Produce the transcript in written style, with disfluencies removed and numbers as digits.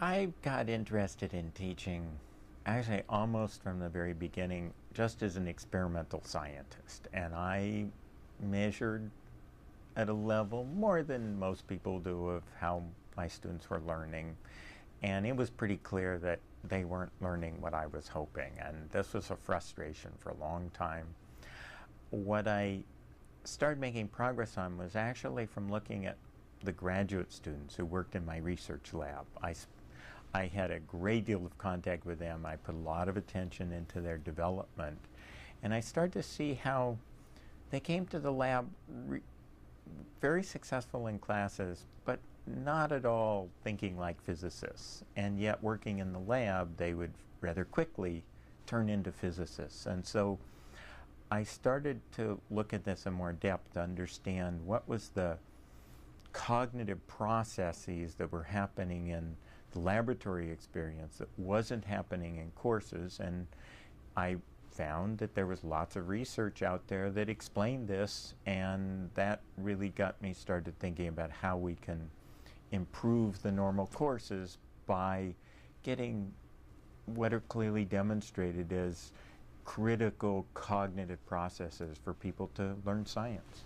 I got interested in teaching actually almost from the very beginning, just as an experimental scientist. And I measured at a level more than most people do of how my students were learning. And it was pretty clear that they weren't learning what I was hoping. And this was a frustration for a long time. What I started making progress on was actually from looking at the graduate students who worked in my research lab. I had a great deal of contact with them. I put a lot of attention into their development. And I started to see how they came to the lab very successful in classes, but not at all thinking like physicists. And yet working in the lab, they would rather quickly turn into physicists. And so I started to look at this in more depth to understand what was the cognitive processes that were happening in the laboratory experience that wasn't happening in courses. And I found that there was lots of research out there that explained this, and that really got me started thinking about how we can improve the normal courses by getting what are clearly demonstrated as critical cognitive processes for people to learn science.